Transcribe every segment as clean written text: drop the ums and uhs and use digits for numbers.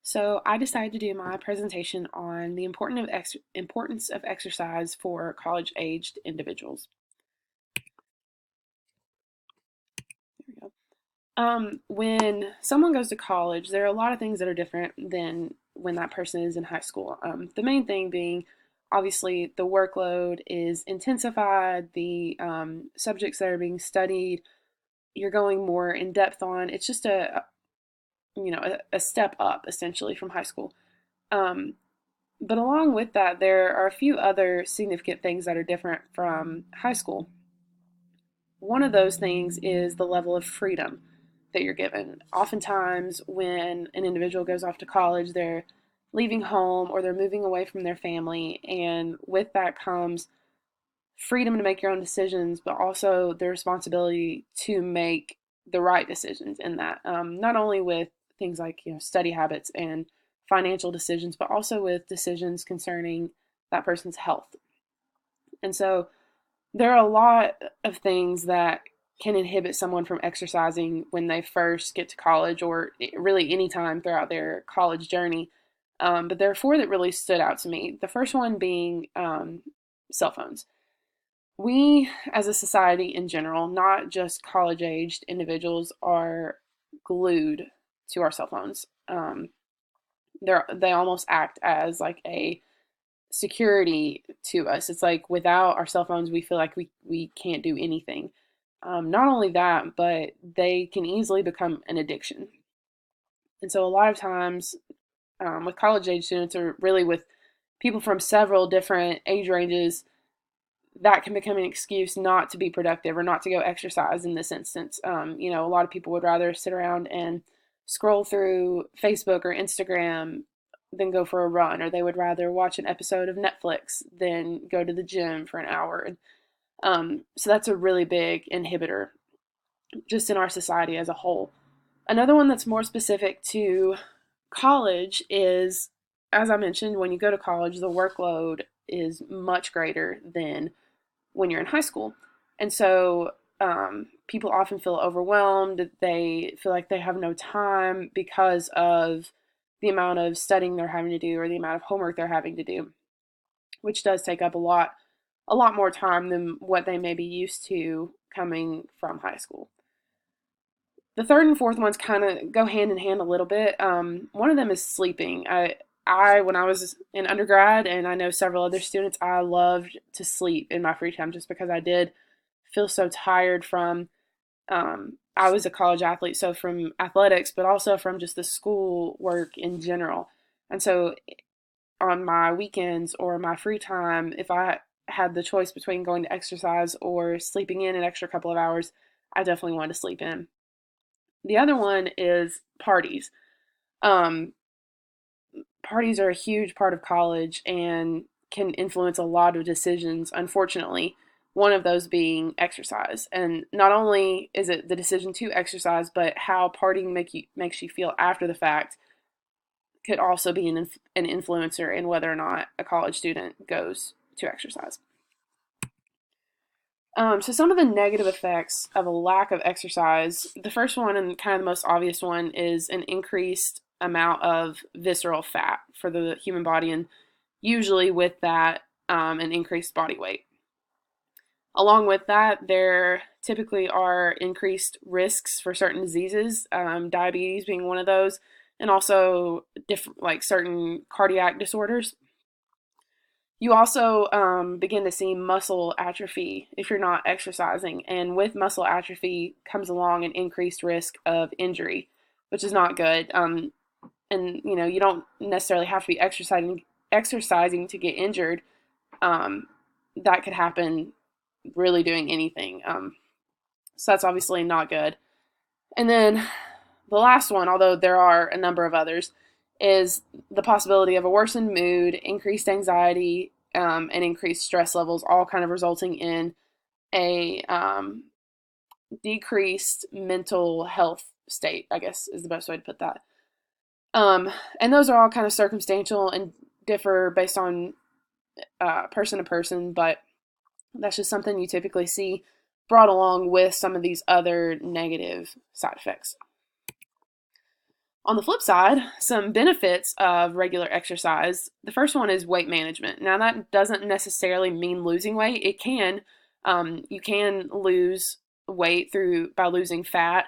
So I decided to do my presentation on the importance of exercise for college-aged individuals. There we go. When someone goes to college, there are a lot of things that are different than when that person is in high school. The main thing being, obviously, the workload is intensified. The subjects that are being studied, you're going more in depth on. It's just a step up essentially from high school. Um, But along with that, there are a few other significant things that are different from high school. One of those things is the level of freedom that you're given. Oftentimes, when an individual goes off to college, they're leaving home or they're moving away from their family, and with that comes freedom to make your own decisions, but also the responsibility to make the right decisions in that. Not only with things like study habits and financial decisions, but also with decisions concerning that person's health. And so there are a lot of things that can inhibit someone from exercising when they first get to college or really any time throughout their college journey. But there are four that really stood out to me. The first one being cell phones. We, as a society in general, not just college aged individuals, are glued to our cell phones. They almost act as like a security to us. It's like without our cell phones, we feel like we can't do anything. Not only that, but they can easily become an addiction. And so, a lot of times, with college age students, or really with people from several different age ranges, that can become an excuse not to be productive or not to go exercise in this instance. A lot of people would rather sit around and scroll through Facebook or Instagram than go for a run, or they would rather watch an episode of Netflix than go to the gym for an hour. And so that's a really big inhibitor just in our society as a whole. Another one that's more specific to college is, as I mentioned, when you go to college, the workload is much greater than when you're in high school. And so people often feel overwhelmed. They feel like they have no time because of the amount of studying they're having to do or the amount of homework they're having to do, which does take up a lot more time than what they may be used to coming from high school. The third and fourth ones kind of go hand in hand a little bit. One of them is sleeping. When I was in undergrad, and I know several other students, I loved to sleep in my free time just because I did feel so tired from. I was a college athlete, so from athletics, but also from just the school work in general. And so on my weekends or my free time, if I had the choice between going to exercise or sleeping in an extra couple of hours, I definitely wanted to sleep in. The other one is parties. Um, Parties are a huge part of college and can influence a lot of decisions, unfortunately. One of those being exercise. And not only is it the decision to exercise, but how partying makes you feel after the fact could also be an influencer in whether or not a college student goes to exercise. So some of the negative effects of a lack of exercise, the first one and kind of the most obvious one is an increased amount of visceral fat for the human body, and usually with that, an increased body weight. Along with that, there typically are increased risks for certain diseases, diabetes being one of those, and also different like certain cardiac disorders. You also begin to see muscle atrophy if you're not exercising. And with muscle atrophy comes along an increased risk of injury, which is not good. And you don't necessarily have to be exercising to get injured. That could happen really doing anything. So that's obviously not good. And then the last one, although there are a number of others, is the possibility of a worsened mood, increased anxiety, and increased stress levels, all kind of resulting in a decreased mental health state, I guess is the best way to put that. And those are all kind of circumstantial and differ based on person to person, but that's just something you typically see brought along with some of these other negative side effects. On the flip side, some benefits of regular exercise. The first one is weight management. Now, that doesn't necessarily mean losing weight. It can. You can lose weight through by losing fat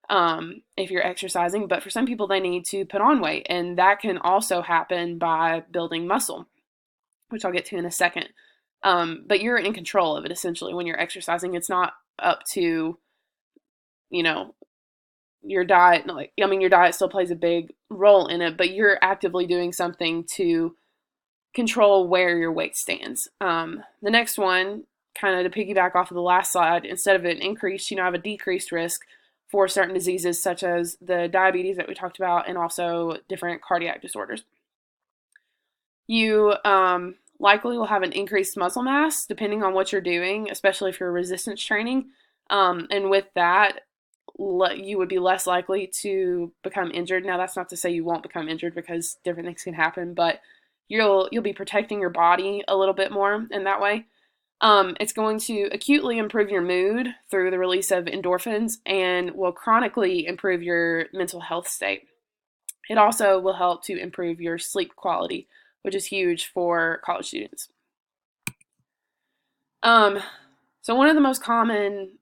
if you're exercising, but for some people, they need to put on weight, and that can also happen by building muscle, which I'll get to in a second. But you're in control of it essentially when you're exercising. It's not up to, you know, your diet. Like, I mean, your diet still plays a big role in it, but you're actively doing something to control where your weight stands. The next one, kind of to piggyback off of the last slide, instead of an increased, have a decreased risk for certain diseases such as the diabetes that we talked about and also different cardiac disorders. You likely will have an increased muscle mass depending on what you're doing, especially if you're resistance training. And with that, you would be less likely to become injured. Now, that's not to say you won't become injured because different things can happen, but you'll be protecting your body a little bit more in that way. It's going to acutely improve your mood through the release of endorphins and will chronically improve your mental health state. It also will help to improve your sleep quality, which is huge for college students. So one of the most common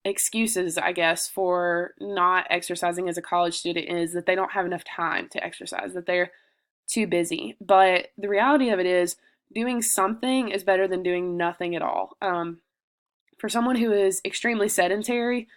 excuses, I guess, for not exercising as a college student is that they don't have enough time to exercise, that they're too busy. But the reality of it is doing something is better than doing nothing at all. For someone who is extremely sedentary,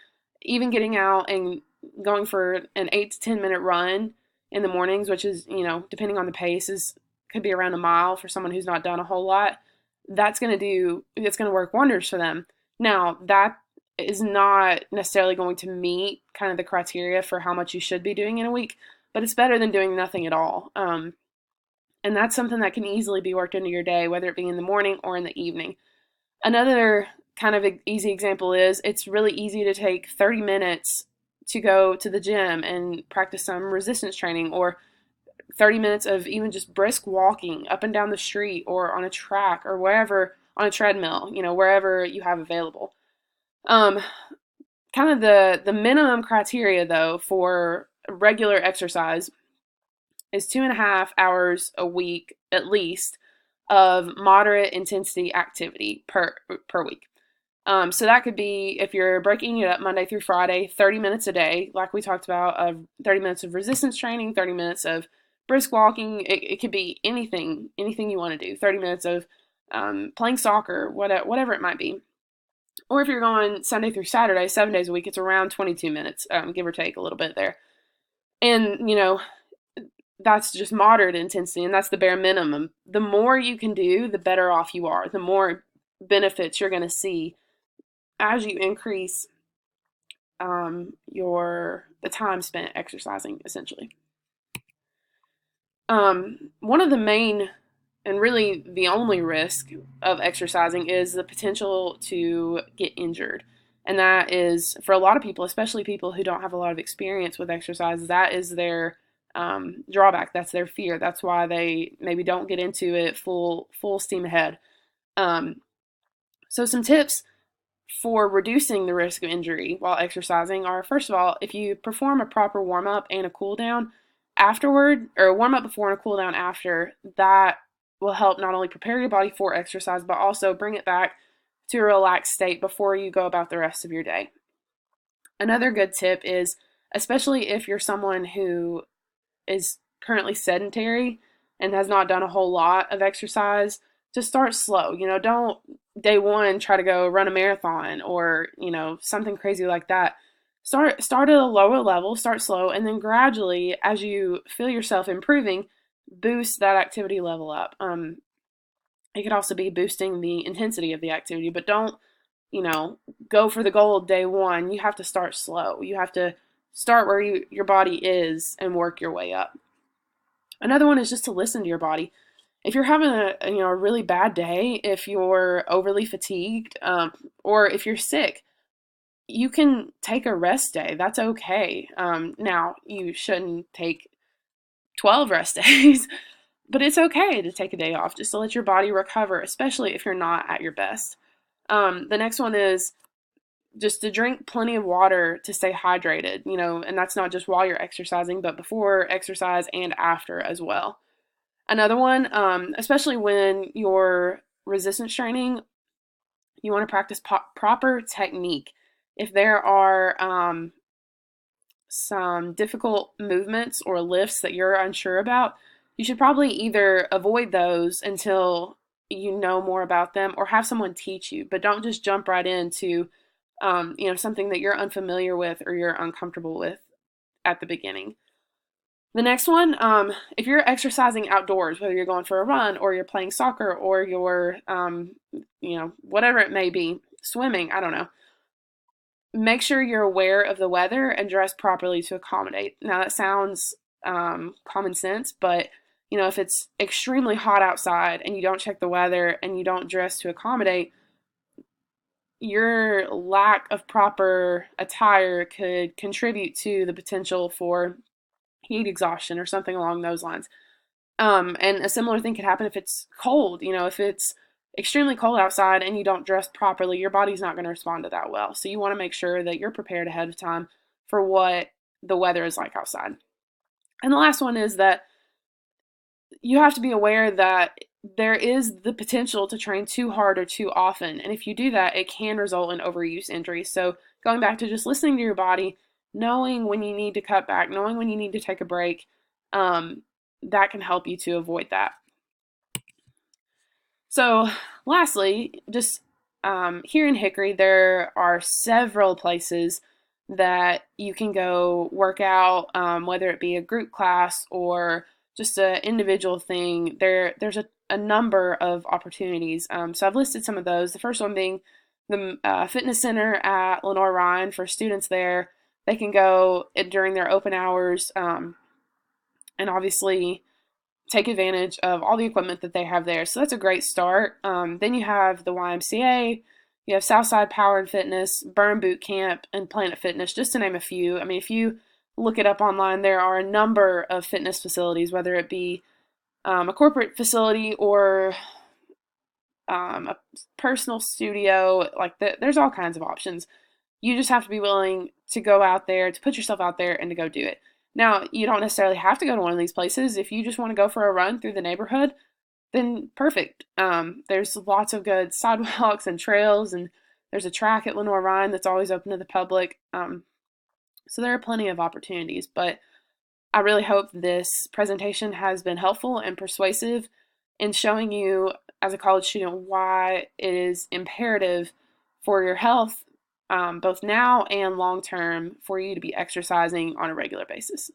even getting out and going for an 8 to 10 minute run in the mornings, which is, depending on the pace, could be around a mile for someone who's not done a whole lot. It's going to work wonders for them. Now, that is not necessarily going to meet kind of the criteria for how much you should be doing in a week, but it's better than doing nothing at all. And that's something that can easily be worked into your day, whether it be in the morning or in the evening. Another kind of easy example is it's really easy to take 30 minutes to go to the gym and practice some resistance training, or 30 minutes of even just brisk walking up and down the street or on a track or wherever, on a treadmill, wherever you have available. Kind of the minimum criteria, though, for regular exercise is 2.5 hours a week at least of moderate intensity activity per week. So that could be, if you're breaking it up Monday through Friday, 30 minutes a day, like we talked about, of 30 minutes of resistance training, 30 minutes of brisk walking. It could be anything you want to do. 30 minutes of playing soccer, whatever it might be. Or if you're going Sunday through Saturday, 7 days a week, it's around 22 minutes, give or take a little bit there. And, that's just moderate intensity, and that's the bare minimum. The more you can do, the better off you are. The more benefits you're going to see as you increase the time spent exercising, essentially. One of the main and really the only risk of exercising is the potential to get injured. And that is, for a lot of people, especially people who don't have a lot of experience with exercise, that is their drawback. That's their fear. That's why they maybe don't get into it full steam ahead. So some tips for reducing the risk of injury while exercising are, first of all, if you perform a proper warm-up and a cool-down afterward, or a warm-up before and a cool-down after, that will help not only prepare your body for exercise, but also bring it back to a relaxed state before you go about the rest of your day. Another good tip is, especially if you're someone who is currently sedentary and has not done a whole lot of exercise, to start slow. Don't day one try to go run a marathon or, something crazy like that. Start at a lower level, start slow, and then gradually, as you feel yourself improving, boost that activity level up. It could also be boosting the intensity of the activity, but don't, go for the goal day one. You have to start slow. You have to start where your body is and work your way up. Another one is just to listen to your body. If you're having a really bad day, if you're overly fatigued, or if you're sick, you can take a rest day. That's okay. Now, you shouldn't take 12 rest days, but it's okay to take a day off just to let your body recover, especially if you're not at your best. The next one is just to drink plenty of water to stay hydrated, and that's not just while you're exercising, but before exercise and after as well. Another one, especially when you're resistance training, you want to practice proper technique. If there are some difficult movements or lifts that you're unsure about, you should probably either avoid those until you know more about them or have someone teach you, but don't just jump right into something that you're unfamiliar with or you're uncomfortable with at the beginning. The next one, if you're exercising outdoors, whether you're going for a run or you're playing soccer or you're, whatever it may be, swimming, I don't know, make sure you're aware of the weather and dress properly to accommodate. Now, that sounds common sense, but if it's extremely hot outside and you don't check the weather and you don't dress to accommodate, your lack of proper attire could contribute to the potential for heat exhaustion or something along those lines. And a similar thing could happen if it's cold. If it's extremely cold outside and you don't dress properly, your body's not going to respond to that well. So you want to make sure that you're prepared ahead of time for what the weather is like outside. And the last one is that you have to be aware that there is the potential to train too hard or too often. And if you do that, it can result in overuse injuries. So going back to just listening to your body, knowing when you need to cut back, knowing when you need to take a break, that can help you to avoid that. So, lastly, just here in Hickory, there are several places that you can go work out, whether it be a group class or just an individual thing. There's a number of opportunities. So I've listed some of those. The first one being the fitness center at Lenore Ryan for students there. They can go during their open hours, and obviously take advantage of all the equipment that they have there. So that's a great start. Then you have the YMCA, you have Southside Power and Fitness, Burn Boot Camp, and Planet Fitness, just to name a few. I mean, if you look it up online, there are a number of fitness facilities, whether it be a corporate facility or a personal studio. There's all kinds of options. You just have to be willing to go out there, to put yourself out there, and to go do it. Now, you don't necessarily have to go to one of these places. If you just want to go for a run through the neighborhood, then perfect. There's lots of good sidewalks and trails, and there's a track at Lenore Ryan that's always open to the public. So there are plenty of opportunities, but I really hope this presentation has been helpful and persuasive in showing you, as a college student, why it is imperative for your health, both now and long term, for you to be exercising on a regular basis.